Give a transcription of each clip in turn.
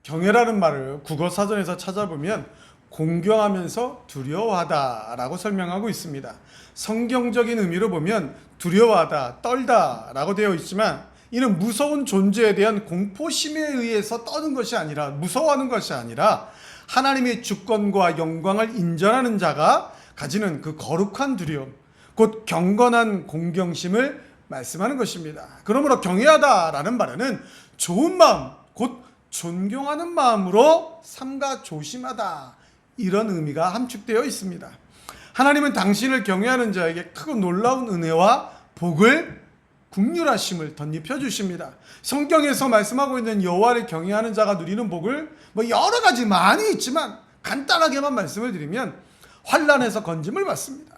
경외라는 말을 국어사전에서 찾아보면 공경하면서 두려워하다라고 설명하고 있습니다. 성경적인 의미로 보면 두려워하다, 떨다라고 되어 있지만 이는 무서운 존재에 대한 공포심에 의해서 떠는 것이 아니라, 무서워하는 것이 아니라 하나님의 주권과 영광을 인정하는 자가 가지는 그 거룩한 두려움, 곧 경건한 공경심을 말씀하는 것입니다. 그러므로 경외하다라는 말에는 좋은 마음, 곧 존경하는 마음으로 삼가 조심하다, 이런 의미가 함축되어 있습니다. 하나님은 당신을 경외하는 자에게 크고 놀라운 은혜와 복을, 긍휼하심을 덧입혀 주십니다. 성경에서 말씀하고 있는 여호와를 경외하는 자가 누리는 복을 여러 가지 많이 있지만 간단하게만 말씀을 드리면 환난에서 건짐을 받습니다.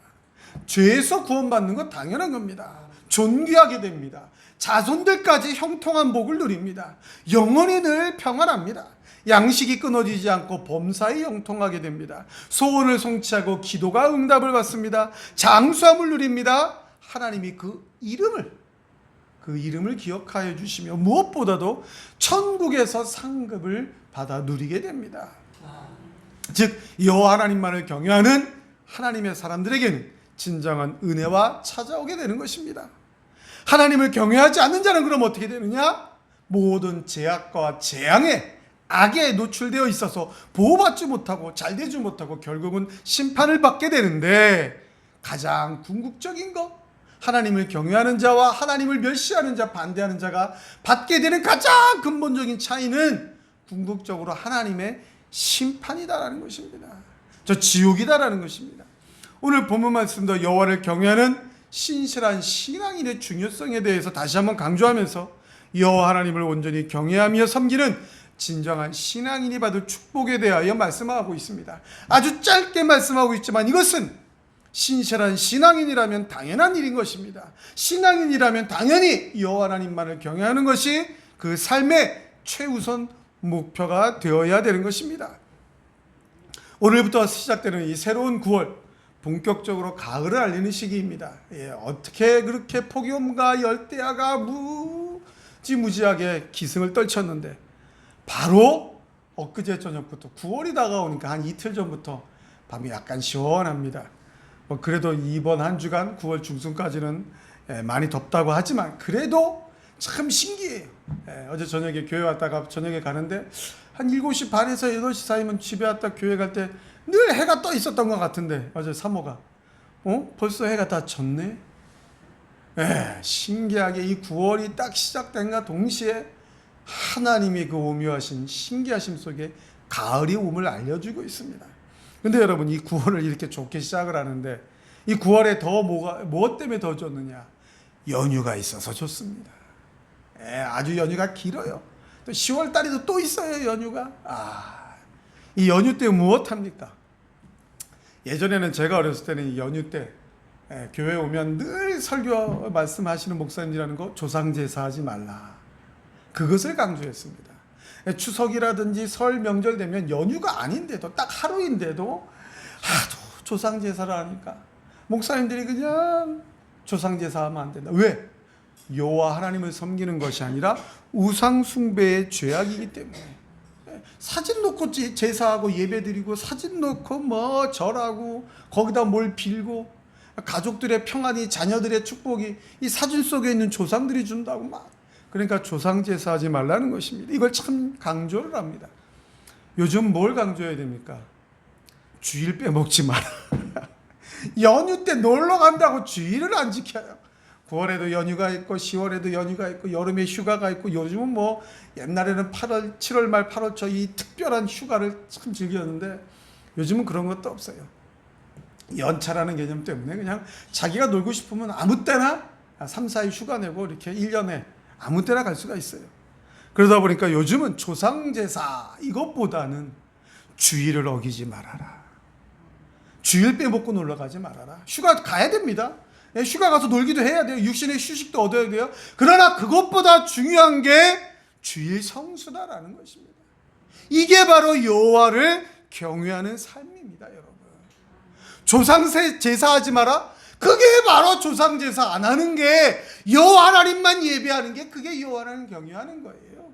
죄에서 구원받는 것 당연한 겁니다. 존귀하게 됩니다. 자손들까지 형통한 복을 누립니다. 영혼이 늘 평안합니다. 양식이 끊어지지 않고 범사에 형통하게 됩니다. 소원을 성취하고 기도가 응답을 받습니다. 장수함을 누립니다. 하나님이 그 이름을 기억하여 주시며 무엇보다도 천국에서 상급을 받아 누리게 됩니다. 즉 여호와 하나님만을 경외하는 하나님의 사람들에게는 진정한 은혜와 찾아오게 되는 것입니다. 하나님을 경외하지 않는 자는 그럼 어떻게 되느냐? 모든 제약과 재앙에, 악에 노출되어 있어서 보호받지 못하고 잘되지 못하고 결국은 심판을 받게 되는데, 가장 궁극적인 것, 하나님을 경외하는 자와 하나님을 멸시하는 자, 반대하는 자가 받게 되는 가장 근본적인 차이는 궁극적으로 하나님의 심판이다라는 것입니다. 저 지옥이다라는 것입니다. 오늘 본문 말씀도 여호와를 경외하는 신실한 신앙인의 중요성에 대해서 다시 한번 강조하면서 여호와 하나님을 온전히 경외하며 섬기는 진정한 신앙인이 받을 축복에 대하여 말씀하고 있습니다. 아주 짧게 말씀하고 있지만 이것은 신실한 신앙인이라면 당연한 일인 것입니다. 신앙인이라면 당연히 여호와 하나님만을 경외하는 것이 그 삶의 최우선 목표가 되어야 되는 것입니다. 오늘부터 시작되는 이 새로운 9월, 본격적으로 가을을 알리는 시기입니다. 어떻게 그렇게 폭염과 열대야가 무지무지하게 기승을 떨쳤는데 바로 엊그제 저녁부터 9월이 다가오니까 한 이틀 전부터 밤이 약간 시원합니다. 그래도 이번 한 주간 9월 중순까지는 많이 덥다고 하지만 그래도 참 신기해요. 어제 저녁에 교회 왔다가 저녁에 가는데 한 7시 반에서 8시 사이면 집에 왔다 교회 갈 때 늘 해가 떠 있었던 것 같은데 어제 사모가 벌써 해가 다 졌네. 신기하게 이 9월이 딱 시작된과 동시에 하나님의 그 오묘하신 신기하심 속에 가을이 옴을 알려주고 있습니다. 근데 여러분, 이 9월을 이렇게 좋게 시작을 하는데 이 9월에 더 무엇 때문에 더 좋느냐? 연휴가 있어서 좋습니다. 아주 연휴가 길어요. 또 10월 달에도 또 있어요, 연휴가. 이 연휴 때 무엇합니까? 예전에는 제가 어렸을 때는 이 연휴 때 교회 오면 늘 설교 말씀하시는 목사님이라는 거, 조상제사하지 말라, 그것을 강조했습니다. 추석이라든지 설 명절 되면 연휴가 아닌데도 딱 하루인데도 하도 조상제사를 하니까 목사님들이 그냥 조상제사하면 안 된다. 왜? 여호와 하나님을 섬기는 것이 아니라 우상숭배의 죄악이기 때문에. 사진 놓고 제사하고 예배드리고, 사진 놓고 절하고, 거기다 뭘 빌고, 가족들의 평안이, 자녀들의 축복이 이 사진 속에 있는 조상들이 준다고 막. 그러니까 조상제사하지 말라는 것입니다. 이걸 참 강조를 합니다. 요즘 뭘 강조해야 됩니까? 주일 빼먹지 마라. 연휴 때 놀러 간다고 주일을 안 지켜요. 9월에도 연휴가 있고 10월에도 연휴가 있고 여름에 휴가가 있고, 요즘은 옛날에는 8월, 7월 말 8월 초 이 특별한 휴가를 참 즐겼는데 요즘은 그런 것도 없어요. 연차라는 개념 때문에 그냥 자기가 놀고 싶으면 아무 때나 3, 4일 휴가 내고 이렇게 1년에 아무 때나 갈 수가 있어요. 그러다 보니까 요즘은 조상제사 이것보다는 주일을 어기지 말아라, 주일 빼먹고 놀러 가지 말아라. 휴가 가야 됩니다. 휴가 가서 놀기도 해야 돼요. 육신의 휴식도 얻어야 돼요. 그러나 그것보다 중요한 게 주일 성수다라는 것입니다. 이게 바로 여호와를 경외하는 삶입니다, 여러분. 조상 제사하지 마라? 그게 바로 조상제사 안 하는 게, 여호와 하나님만 예배하는 게, 그게 여호와 하나님 경외하는 거예요.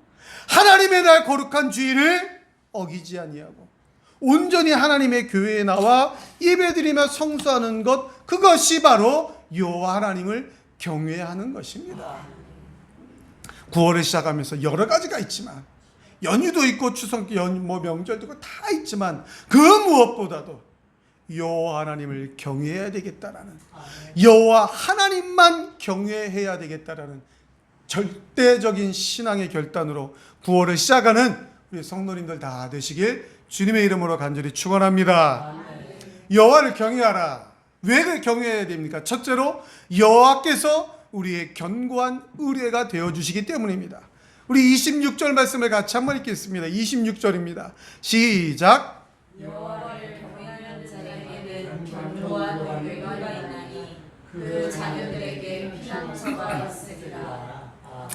하나님의 날 거룩한 주일을 어기지 아니하고 온전히 하나님의 교회에 나와 예배드리며 성수하는 것, 그것이 바로 여호와 하나님을 경외하는 것입니다. 9월을 시작하면서 여러 가지가 있지만, 연휴도 있고 추석 명절도 있고 다 있지만, 그 무엇보다도 여호와 하나님을 경외해야 되겠다라는, 여호와 하나님만 경외해야 되겠다라는 절대적인 신앙의 결단으로 9월을 시작하는 우리 성도님들 다 되시길 주님의 이름으로 간절히 축원합니다. 여호와를 경외하라. 왜 경외해야 됩니까? 첫째로 여호와께서 우리의 견고한 의뢰가 되어주시기 때문입니다. 우리 26절 말씀을 같이 한번 읽겠습니다. 26절입니다. 시작. 여호와를 경외하는 자에게는 견고한 의뢰가 있나니 그 자녀들에게 피난처가 있으리라.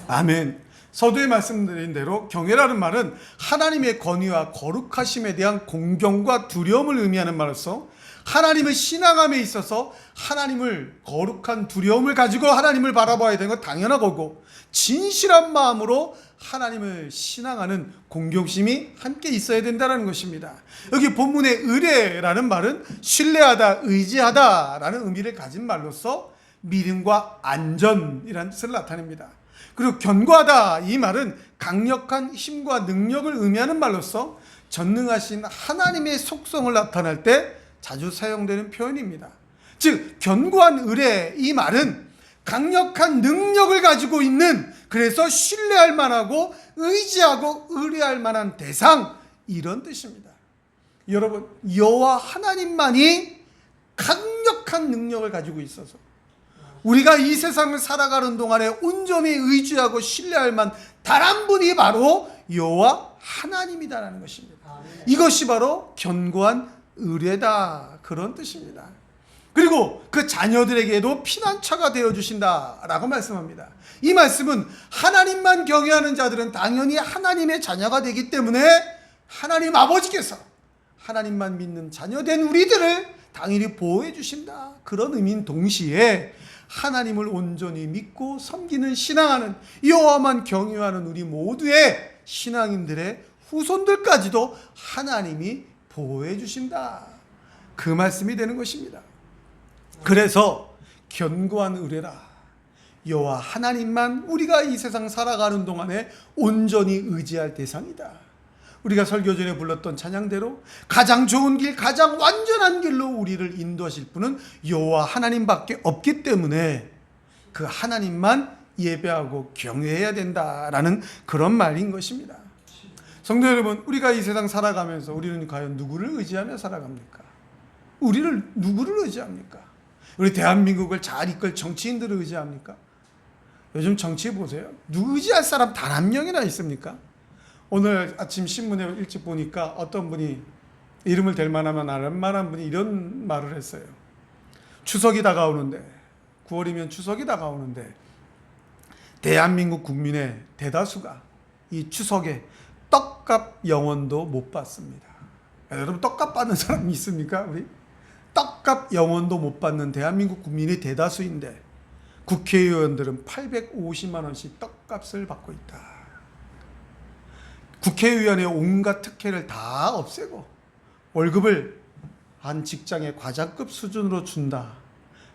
아멘. 서두에 말씀드린 대로 경외라는 말은 하나님의 권위와 거룩하심에 대한 공경과 두려움을 의미하는 말로서, 하나님을 신앙함에 있어서 하나님을 거룩한 두려움을 가지고 하나님을 바라봐야 되는 건 당연한 거고, 진실한 마음으로 하나님을 신앙하는 공경심이 함께 있어야 된다는 것입니다. 여기 본문의 의뢰라는 말은 신뢰하다, 의지하다라는 의미를 가진 말로서 믿음과 안전이라는 뜻을 나타냅니다. 그리고 견고하다, 이 말은 강력한 힘과 능력을 의미하는 말로서 전능하신 하나님의 속성을 나타낼 때 자주 사용되는 표현입니다. 즉 견고한 의뢰, 이 말은 강력한 능력을 가지고 있는, 그래서 신뢰할 만하고 의지하고 의뢰할 만한 대상, 이런 뜻입니다. 여러분, 여호와 하나님만이 강력한 능력을 가지고 있어서 우리가 이 세상을 살아가는 동안에 온전히 의지하고 신뢰할 만 단 한 분이 바로 여호와 하나님이다라는 것입니다. 이것이 바로 견고한 의뢰다, 그런 뜻입니다. 그리고 그 자녀들에게도 피난처가 되어주신다라고 말씀합니다. 이 말씀은 하나님만 경외하는 자들은 당연히 하나님의 자녀가 되기 때문에 하나님 아버지께서 하나님만 믿는 자녀된 우리들을 당연히 보호해 주신다, 그런 의미인 동시에 하나님을 온전히 믿고 섬기는, 신앙하는, 여호와만 경외하는 우리 모두의 신앙인들의 후손들까지도 하나님이 보호해 주신다, 그 말씀이 되는 것입니다. 그래서 견고한 의뢰라, 여호와 하나님만 우리가 이 세상 살아가는 동안에 온전히 의지할 대상이다. 우리가 설교 전에 불렀던 찬양대로 가장 좋은 길, 가장 완전한 길로 우리를 인도하실 분은 여호와 하나님밖에 없기 때문에 그 하나님만 예배하고 경외해야 된다라는 그런 말인 것입니다. 성도 여러분, 우리가 이 세상 살아가면서 우리는 과연 누구를 의지하며 살아갑니까? 우리를 누구를 의지합니까? 우리 대한민국을 잘 이끌 정치인들을 의지합니까? 요즘 정치 보세요. 누구 의지할 사람 단 한 명이나 있습니까? 오늘 아침 신문에 일찍 보니까 어떤 분이, 이름을 댈 만하면 알 만한 분이 이런 말을 했어요. 추석이 다가오는데, 9월이면 추석이 다가오는데 대한민국 국민의 대다수가 이 추석에 떡값 영원도 못 받습니다. 여러분, 떡값 받는 사람이 있습니까? 우리 떡값 영원도 못 받는 대한민국 국민이 대다수인데 국회의원들은 850만 원씩 떡값을 받고 있다. 국회의원의 온갖 특혜를 다 없애고 월급을 한 직장의 과장급 수준으로 준다.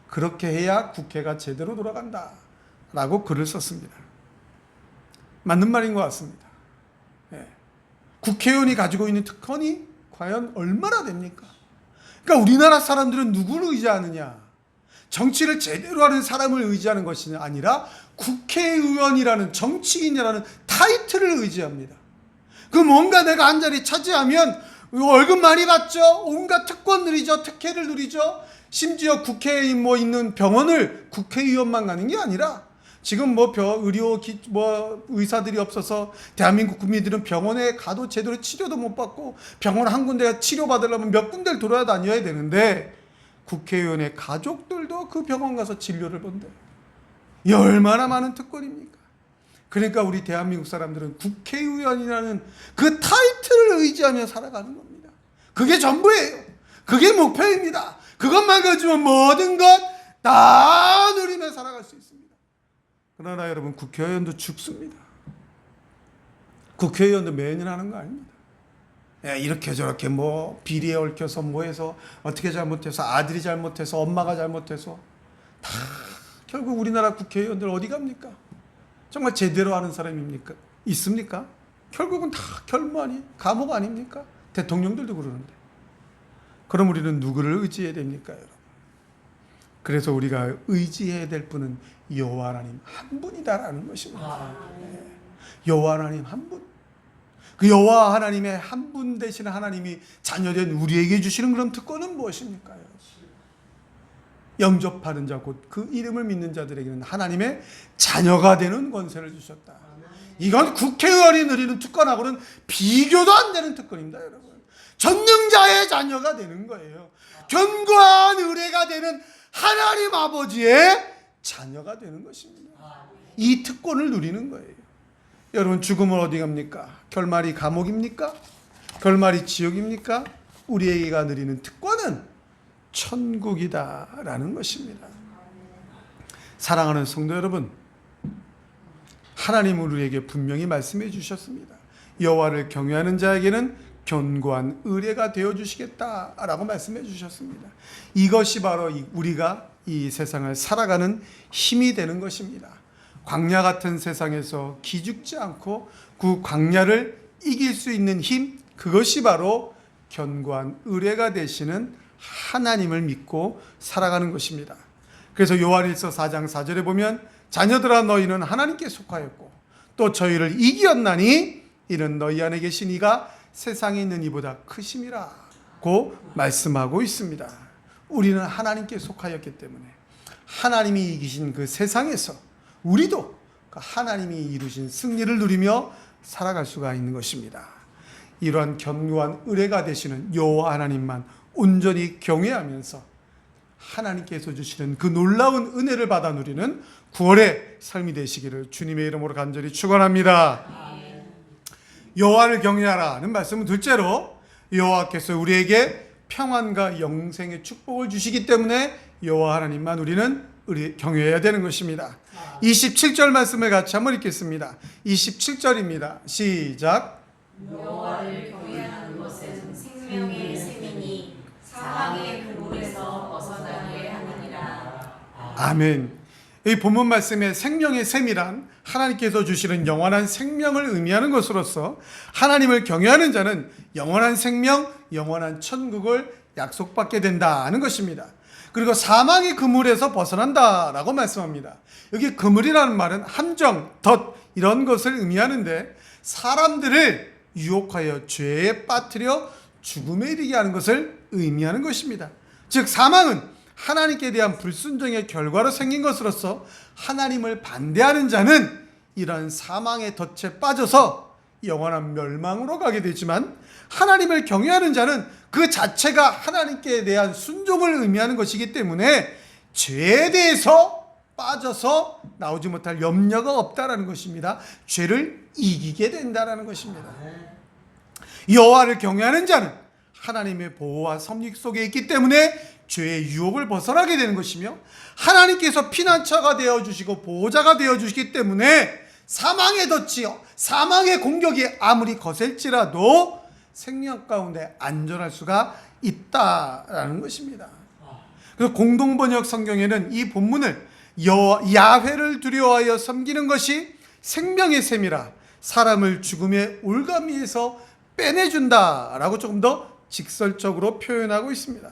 그렇게 해야 국회가 제대로 돌아간다 라고 글을 썼습니다. 맞는 말인 것 같습니다. 예. 국회의원이 가지고 있는 특권이 과연 얼마나 됩니까? 그러니까 우리나라 사람들은 누구를 의지하느냐? 정치를 제대로 하는 사람을 의지하는 것이 아니라 국회의원이라는, 정치인이라는 타이틀을 의지합니다. 그 뭔가 내가 한 자리 차지하면 월급 많이 받죠. 온갖 특권 누리죠. 특혜를 누리죠. 심지어 국회에 있는 병원을 국회의원만 가는 게 아니라, 지금 의사들이 없어서 대한민국 국민들은 병원에 가도 제대로 치료도 못 받고, 병원 한 군데 치료받으려면 몇 군데를 돌아야 다녀야 되는데 국회의원의 가족들도 그 병원 가서 진료를 본대요. 이 얼마나 많은 특권입니까? 그러니까 우리 대한민국 사람들은 국회의원이라는 그 타이틀을 의지하며 살아가는 겁니다. 그게 전부예요. 그게 목표입니다. 그것만 가지면 모든 것 다 누리며 살아갈 수 있습니다. 그러나 여러분, 국회의원도 죽습니다. 국회의원도 매년 하는 거 아닙니다. 이렇게 저렇게 뭐 비리에 얽혀서 뭐해서 어떻게 잘못해서 아들이 잘못해서 엄마가 잘못해서 다 결국 우리나라 국회의원들 어디 갑니까? 정말 제대로 하는 사람입니까? 있습니까? 결국은 다 결말이 감옥 아닙니까? 대통령들도 그러는데. 그럼 우리는 누구를 의지해야 됩니까, 여러분? 그래서 우리가 의지해야 될 분은 여호와 하나님 한 분이다라는 것입니다. 여호와 하나님 한 분. 그 여호와 하나님의 한 분 되시는 하나님이 자녀된 우리에게 주시는 그런 특권은 무엇입니까? 영접하는 자, 곧 그 이름을 믿는 자들에게는 하나님의 자녀가 되는 권세를 주셨다. 이건 국회의원이 누리는 특권하고는 비교도 안 되는 특권입니다, 여러분. 전능자의 자녀가 되는 거예요. 견고한 의뢰가 되는 하나님 아버지의 자녀가 되는 것입니다. 이 특권을 누리는 거예요. 여러분, 죽음은 어디 갑니까? 결말이 감옥입니까? 결말이 지옥입니까? 우리에게가 누리는 특권은 천국이다라는 것입니다. 사랑하는 성도 여러분, 하나님은 우리에게 분명히 말씀해 주셨습니다. 여호와를 경외하는 자에게는 견고한 의뢰가 되어 주시겠다라고 말씀해 주셨습니다. 이것이 바로 우리가 이 세상을 살아가는 힘이 되는 것입니다. 광야 같은 세상에서 기죽지 않고 그 광야를 이길 수 있는 힘, 그것이 바로 견고한 의뢰가 되시는 하나님을 믿고 살아가는 것입니다. 그래서 요한일서 4장 4절에 보면 자녀들아 너희는 하나님께 속하였고 또 저희를 이기었나니 이는 너희 안에 계신 이가 세상에 있는 이보다 크심이라고 말씀하고 있습니다. 우리는 하나님께 속하였기 때문에 하나님이 이기신 그 세상에서 우리도 그 하나님이 이루신 승리를 누리며 살아갈 수가 있는 것입니다. 이러한 견고한 의뢰가 되시는 여호와 하나님만 온전히 경외하면서 하나님께서 주시는 그 놀라운 은혜를 받아 누리는 9월의 삶이 되시기를 주님의 이름으로 간절히 축원합니다. 여호와를 경외하라는 말씀은 둘째로 여호와께서 우리에게 평안과 영생의 축복을 주시기 때문에 여호와 하나님만 우리는 경외해야 되는 것입니다. 27절 말씀을 같이 한번 읽겠습니다. 27절입니다. 시작. 여호와를 경외하는 것은 생명의 샘이니 사망의 그물에서 벗어나게 하느니라. 아멘. 이 본문 말씀에 생명의 샘이란 하나님께서 주시는 영원한 생명을 의미하는 것으로서 하나님을 경외하는 자는 영원한 생명, 영원한 천국을 약속받게 된다는 것입니다. 그리고 사망의 그물에서 벗어난다라고 말씀합니다. 여기 그물이라는 말은 함정, 덫 이런 것을 의미하는데 사람들을 유혹하여 죄에 빠뜨려 죽음에 이르게 하는 것을 의미하는 것입니다. 즉 사망은 하나님께 대한 불순종의 결과로 생긴 것으로서 하나님을 반대하는 자는 이런 사망의 덫에 빠져서 영원한 멸망으로 가게 되지만 하나님을 경외하는 자는 그 자체가 하나님께 대한 순종을 의미하는 것이기 때문에 죄에 대해서 빠져서 나오지 못할 염려가 없다라는 것입니다. 죄를 이기게 된다라는 것입니다. 여호와를 경외하는 자는 하나님의 보호와 섭리 속에 있기 때문에 죄의 유혹을 벗어나게 되는 것이며 하나님께서 피난처가 되어주시고 보호자가 되어주시기 때문에 사망의 덫이요 사망의 공격이 아무리 거셀지라도 생명 가운데 안전할 수가 있다라는 것입니다. 그래서 공동번역 성경에는 이 본문을 야훼를 두려워하여 섬기는 것이 생명의 셈이라 사람을 죽음의 올가미에서 빼내준다라고 조금 더 직설적으로 표현하고 있습니다.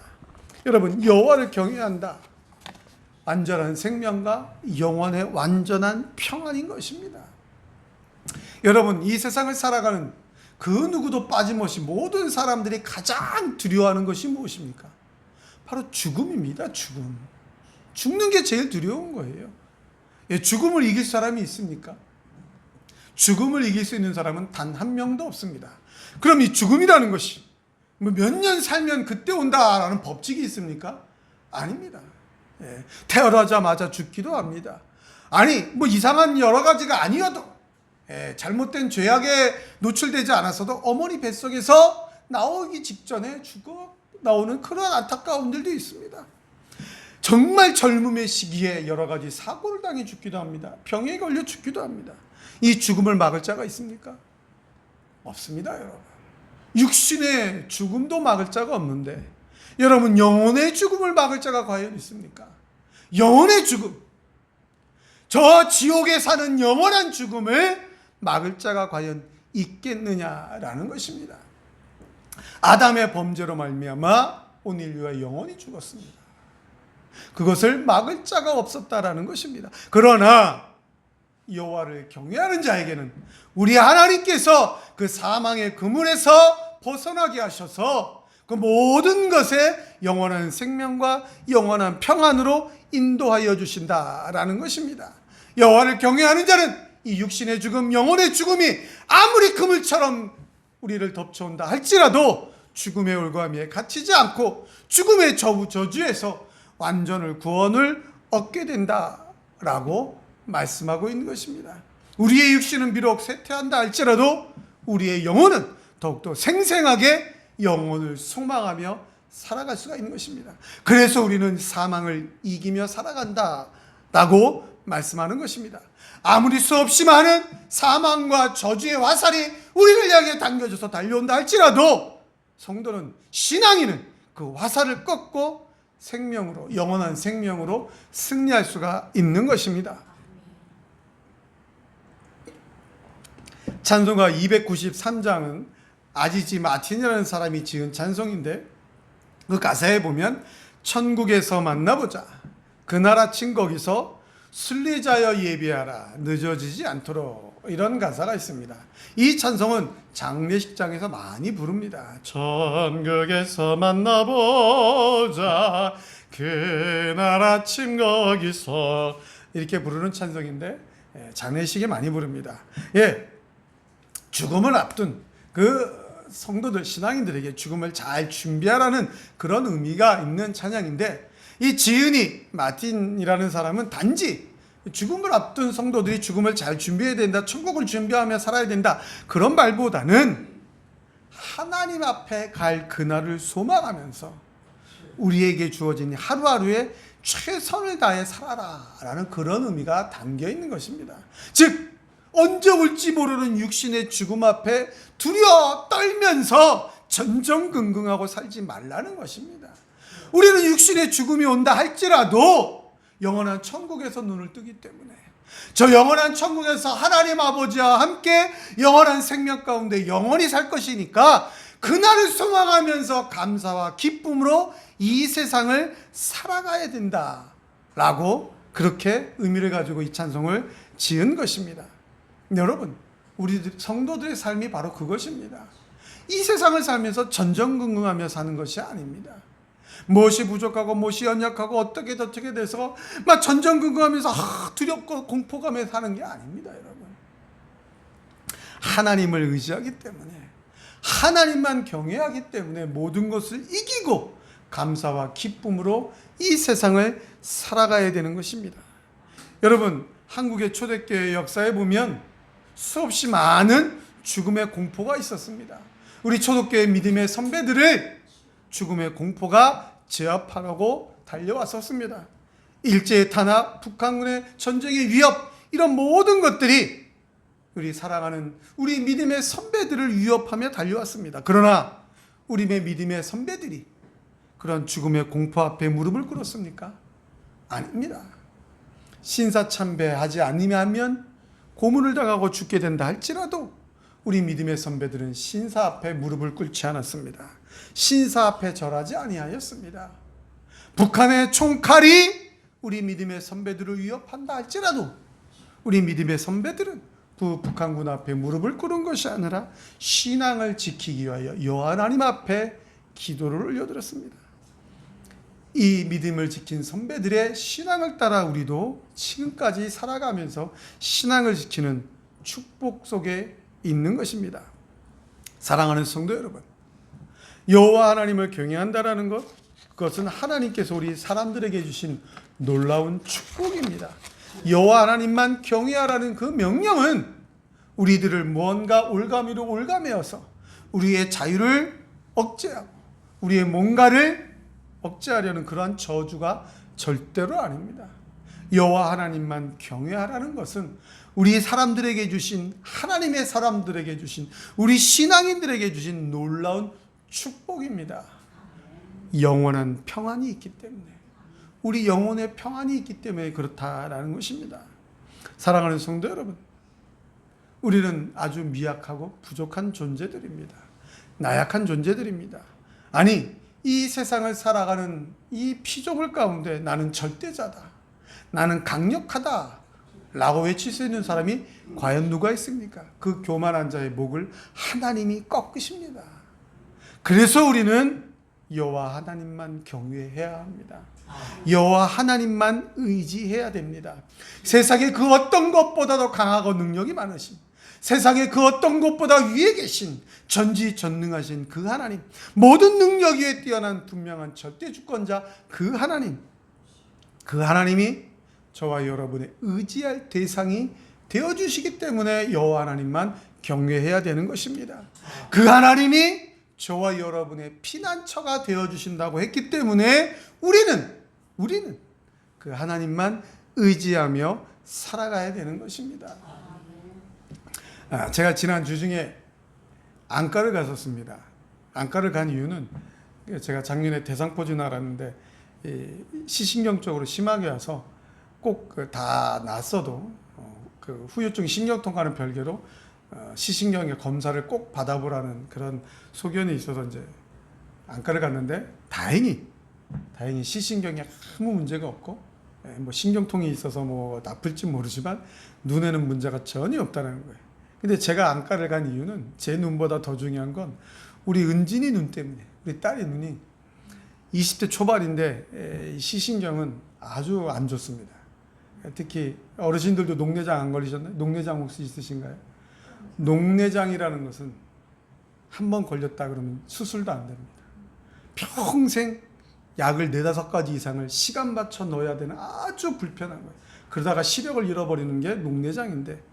여러분, 여호와를 경외한다. 안전한 생명과 영원의 완전한 평안인 것입니다. 여러분, 이 세상을 살아가는 그 누구도 빠짐없이 모든 사람들이 가장 두려워하는 것이 무엇입니까? 바로 죽음입니다. 죽음. 죽는 게 제일 두려운 거예요. 죽음을 이길 사람이 있습니까? 죽음을 이길 수 있는 사람은 단 한 명도 없습니다. 그럼 이 죽음이라는 것이 몇 년 살면 그때 온다라는 법칙이 있습니까? 아닙니다. 태어나자마자 죽기도 합니다. 아니 뭐 이상한 여러 가지가 아니어도 잘못된 죄악에 노출되지 않았어도 어머니 뱃속에서 나오기 직전에 죽어 나오는 그런 안타까운 일도 있습니다. 정말 젊음의 시기에 여러 가지 사고를 당해 죽기도 합니다. 병에 걸려 죽기도 합니다. 이 죽음을 막을 자가 있습니까? 없습니다, 여러분. 육신의 죽음도 막을 자가 없는데 여러분, 영혼의 죽음을 막을 자가 과연 있습니까? 영혼의 죽음, 저 지옥에 사는 영원한 죽음을 막을 자가 과연 있겠느냐라는 것입니다. 아담의 범죄로 말미암아 온 인류가 영원히 죽었습니다. 그것을 막을 자가 없었다라는 것입니다. 그러나 여호와를 경외하는 자에게는 우리 하나님께서 그 사망의 그물에서 벗어나게 하셔서 그 모든 것에 영원한 생명과 영원한 평안으로 인도하여 주신다라는 것입니다. 여호와를 경외하는 자는 이 육신의 죽음, 영혼의 죽음이 아무리 그물처럼 우리를 덮쳐온다 할지라도 죽음의 올가미에 갇히지 않고 죽음의 저주에서 완전을 구원을 얻게 된다라고 말씀하고 있는 것입니다. 우리의 육신은 비록 쇠퇴한다 할지라도 우리의 영혼은 더욱더 생생하게 영혼을 소망하며 살아갈 수가 있는 것입니다. 그래서 우리는 사망을 이기며 살아간다라고 말씀하는 것입니다. 아무리 수없이 많은 사망과 저주의 화살이 우리를 향해 당겨져서 달려온다 할지라도 성도는, 신앙인은 그 화살을 꺾고 생명으로, 영원한 생명으로 승리할 수가 있는 것입니다. 찬송가 293장은 아지지 마틴이라는 사람이 지은 찬송인데 그 가사에 보면 천국에서 만나보자, 그날 아침 거기서 순례자여 예비하라, 늦어지지 않도록, 이런 가사가 있습니다. 이 찬송은 장례식장에서 많이 부릅니다. 천국에서 만나보자, 그날 아침 거기서, 이렇게 부르는 찬송인데 장례식에 많이 부릅니다. 죽음을 앞둔 그 성도들, 신앙인들에게 죽음을 잘 준비하라는 그런 의미가 있는 찬양인데, 이 지은이 마틴이라는 사람은 단지 죽음을 앞둔 성도들이 죽음을 잘 준비해야 된다, 천국을 준비하며 살아야 된다, 그런 말보다는 하나님 앞에 갈 그날을 소망하면서 우리에게 주어진 하루하루에 최선을 다해 살아라라는 그런 의미가 담겨 있는 것입니다. 즉, 언제 올지 모르는 육신의 죽음 앞에 두려워 떨면서 전전긍긍하고 살지 말라는 것입니다. 우리는 육신의 죽음이 온다 할지라도 영원한 천국에서 눈을 뜨기 때문에 저 영원한 천국에서 하나님 아버지와 함께 영원한 생명 가운데 영원히 살 것이니까 그날을 소망하면서 감사와 기쁨으로 이 세상을 살아가야 된다라고 그렇게 의미를 가지고 이 찬송을 지은 것입니다. 여러분, 우리 성도들의 삶이 바로 그것입니다. 이 세상을 살면서 전전긍긍하며 사는 것이 아닙니다. 무엇이 부족하고 무엇이 연약하고 어떻게 돼서 막 전전긍긍하면서 두렵고 공포감에 사는 게 아닙니다, 여러분. 하나님을 의지하기 때문에, 하나님만 경외하기 때문에 모든 것을 이기고 감사와 기쁨으로 이 세상을 살아가야 되는 것입니다. 여러분, 한국의 초대교회 역사에 보면 수없이 많은 죽음의 공포가 있었습니다. 우리 초대교회 믿음의 선배들을 죽음의 공포가 제압하라고 달려왔었습니다. 일제의 탄압, 북한군의 전쟁의 위협, 이런 모든 것들이 우리 사랑하는 우리 믿음의 선배들을 위협하며 달려왔습니다. 그러나 우리 믿음의 선배들이 그런 죽음의 공포 앞에 무릎을 꿇었습니까? 아닙니다. 신사참배하지 않으면 고문을 당하고 죽게 된다 할지라도 우리 믿음의 선배들은 신사 앞에 무릎을 꿇지 않았습니다. 신사 앞에 절하지 아니하였습니다. 북한의 총칼이 우리 믿음의 선배들을 위협한다 할지라도 우리 믿음의 선배들은 그 북한군 앞에 무릎을 꿇은 것이 아니라 신앙을 지키기 위하여 여호와 하나님 앞에 기도를 올려드렸습니다. 이 믿음을 지킨 선배들의 신앙을 따라 우리도 지금까지 살아가면서 신앙을 지키는 축복 속에 있는 것입니다. 사랑하는 성도 여러분, 여호와 하나님을 경외한다라는 것, 그것은 하나님께서 우리 사람들에게 주신 놀라운 축복입니다. 여호와 하나님만 경외하라는 그 명령은 우리들을 무언가 올가미로 올가매어서 우리의 자유를 억제하고 우리의 뭔가를 억제하려는 그러한 저주가 절대로 아닙니다. 여호와 하나님만 경외하라는 것은 우리 사람들에게 주신, 하나님의 사람들에게 주신, 우리 신앙인들에게 주신 놀라운 축복입니다. 영원한 평안이 있기 때문에, 우리 영혼의 평안이 있기 때문에 그렇다라는 것입니다. 사랑하는 성도 여러분, 우리는 아주 미약하고 부족한 존재들입니다. 나약한 존재들입니다. 아니, 이 세상을 살아가는 이 피조물 가운데 나는 절대자다, 나는 강력하다 라고 외칠 수 있는 사람이 과연 누가 있습니까? 그 교만한 자의 목을 하나님이 꺾으십니다. 그래서 우리는 여호와 하나님만 경외해야 합니다. 여호와 하나님만 의지해야 됩니다. 세상의 그 어떤 것보다도 강하고 능력이 많으신, 세상의 그 어떤 것보다 위에 계신 전지전능하신 그 하나님, 모든 능력 위에 뛰어난 분명한 절대주권자 그 하나님, 그 하나님이 저와 여러분의 의지할 대상이 되어주시기 때문에 여호와 하나님만 경외해야 되는 것입니다. 그 하나님이 저와 여러분의 피난처가 되어주신다고 했기 때문에 우리는 그 하나님만 의지하며 살아가야 되는 것입니다. 제가 지난 주중에 안과를 갔었습니다. 안과를 간 이유는 제가 작년에 대상포진 알았는데 시신경 쪽으로 심하게 와서 꼭 다 났어도 그 후유증 신경통과는 별개로 시신경의 검사를 꼭 받아보라는 그런 소견이 있어서 이제 안과를 갔는데 다행히 시신경에 아무 문제가 없고, 뭐 신경통이 있어서 뭐 나쁠지 모르지만 눈에는 문제가 전혀 없다는 거예요. 근데 제가 안과를 간 이유는 제 눈보다 더 중요한 건 우리 은진이 눈 때문에, 우리 딸의 눈이 20대 초반인데 시신경은 아주 안 좋습니다. 특히 어르신들도 녹내장 안 걸리셨나요? 녹내장 혹시 있으신가요? 녹내장이라는 것은 한번 걸렸다 그러면 수술도 안 됩니다. 평생 약을 4-5가지 이상을 시간 맞춰 넣어야 되는 아주 불편한 거예요. 그러다가 시력을 잃어버리는 게 녹내장인데,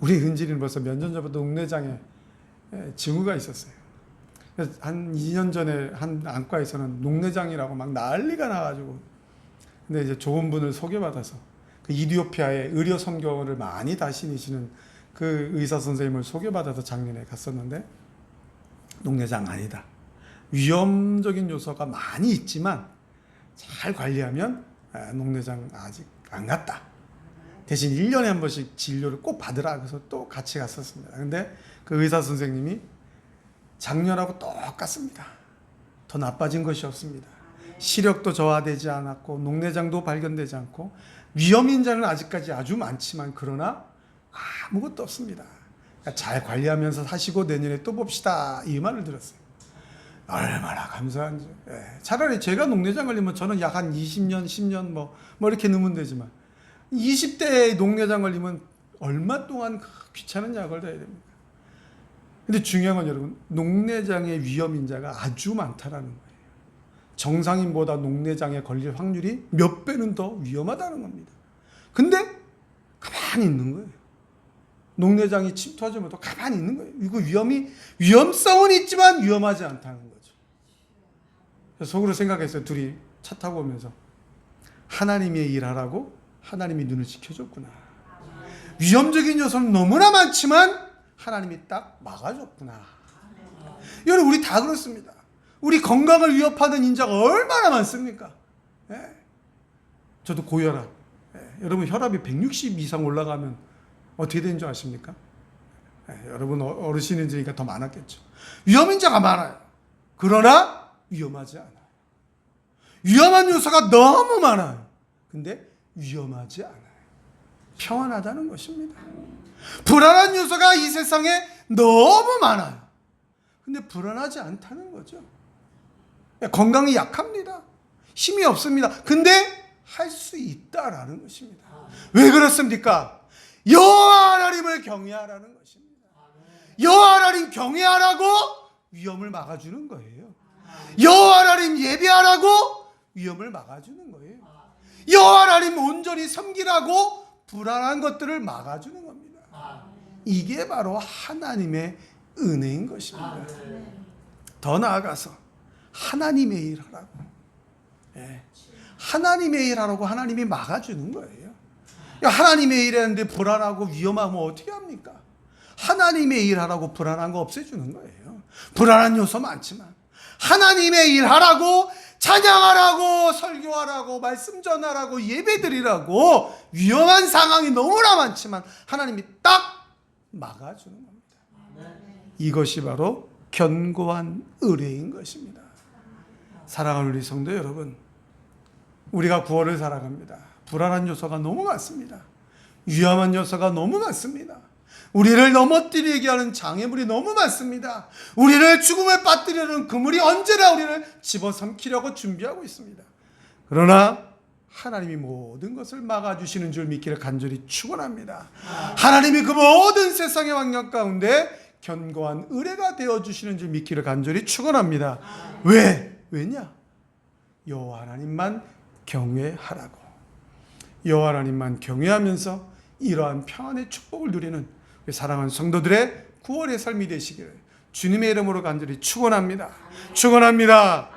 우리 은진이는 벌써 몇 년 전부터 녹내장에 징후가 있었어요. 그래서 한 2년 전에 한 안과에서는 녹내장이라고 막 난리가 나가지고, 근데 이제 좋은 분을 소개받아서 그 이디오피아에 의료 선교를 많이 다니시는 그 의사 선생님을 소개받아서 작년에 갔었는데, 녹내장 아니다, 위험적인 요소가 많이 있지만 잘 관리하면 녹내장 아직 안 갔다, 대신 1년에 한 번씩 진료를 꼭 받으라 그래서 또 같이 갔었습니다. 근데 그 의사 선생님이 작년하고 똑같습니다. 더 나빠진 것이 없습니다. 시력도 저하되지 않았고 녹내장도 발견되지 않고 위험인자는 아직까지 아주 많지만 그러나 아무것도 없습니다. 그러니까 잘 관리하면서 사시고 내년에 또 봅시다, 이 말을 들었어요. 얼마나 감사한지. 차라리 제가 녹내장 걸리면 저는 약 한 20년, 10년 뭐 이렇게 넣으면 되지만 20대에 녹내장 걸리면 얼마 동안 귀찮은 약을 넣어야 됩니까? 근데 중요한 건 여러분, 녹내장의 위험인자가 아주 많다라는 거예요. 정상인보다 녹내장에 걸릴 확률이 몇 배는 더 위험하다는 겁니다. 근데 가만히 있는 거예요. 녹내장이 침투하지 못하고 가만히 있는 거예요. 이거 위험성은 있지만 위험하지 않다는 거죠. 그래서 속으로 생각했어요. 둘이 차 타고 오면서 하나님의 일하라고 하나님이 눈을 지켜줬구나. 위험적인 요소는 너무나 많지만 하나님이 딱 막아줬구나. 여러분, 우리 다 그렇습니다. 우리 건강을 위협하는 인자가 얼마나 많습니까? 저도 고혈압. 여러분, 혈압이 160 이상 올라가면 어떻게 되는 줄 아십니까? 여러분 어르신이니까 더 많았겠죠. 위험인자가 많아요. 그러나 위험하지 않아요. 위험한 요소가 너무 많아요. 근데 위험하지 않아요. 평안하다는 것입니다. 불안한 요소가 이 세상에 너무 많아요. 근데 불안하지 않다는 거죠. 건강이 약합니다. 힘이 없습니다. 근데 할 수 있다라는 것입니다. 왜 그렇습니까? 여호와 하나님을 경외하라는 것입니다. 여호와 하나님 경외하라고 위험을 막아주는 거예요. 여호와 하나님 예배하라고 위험을 막아주는 거예요. 여호와 하나님 온전히 섬기라고 불안한 것들을 막아주는 겁니다. 이게 바로 하나님의 은혜인 것입니다. 더 나아가서 하나님의 일하라고, 하나님의 일하라고 하나님이 막아주는 거예요. 하나님의 일했는데 불안하고 위험하면 어떻게 합니까? 하나님의 일하라고 불안한 거 없애주는 거예요. 불안한 요소 많지만 하나님의 일하라고, 찬양하라고, 설교하라고, 말씀 전하라고, 예배드리라고 위험한 상황이 너무나 많지만 하나님이 딱 막아주는 겁니다. 이것이 바로 견고한 의뢰인 것입니다. 사랑하는 우리 성도 여러분, 우리가 구원을 살아갑니다. 불안한 요소가 너무 많습니다. 위험한 요소가 너무 많습니다. 우리를 넘어뜨리게 하는 장애물이 너무 많습니다. 우리를 죽음에 빠뜨리려는 그물이 언제나 우리를 집어삼키려고 준비하고 있습니다. 그러나 하나님이 모든 것을 막아주시는 줄 믿기를 간절히 축원합니다. 하나님이 그 모든 세상의 환경 가운데 견고한 의뢰가 되어주시는 줄 믿기를 간절히 축원합니다. 왜냐? 여호와 하나님만 경외하라고. 여호와 하나님만 경외하면서 이러한 평안의 축복을 누리는 사랑하는 성도들의 구원의 삶이 되시기를 주님의 이름으로 간절히 축원합니다. 축원합니다.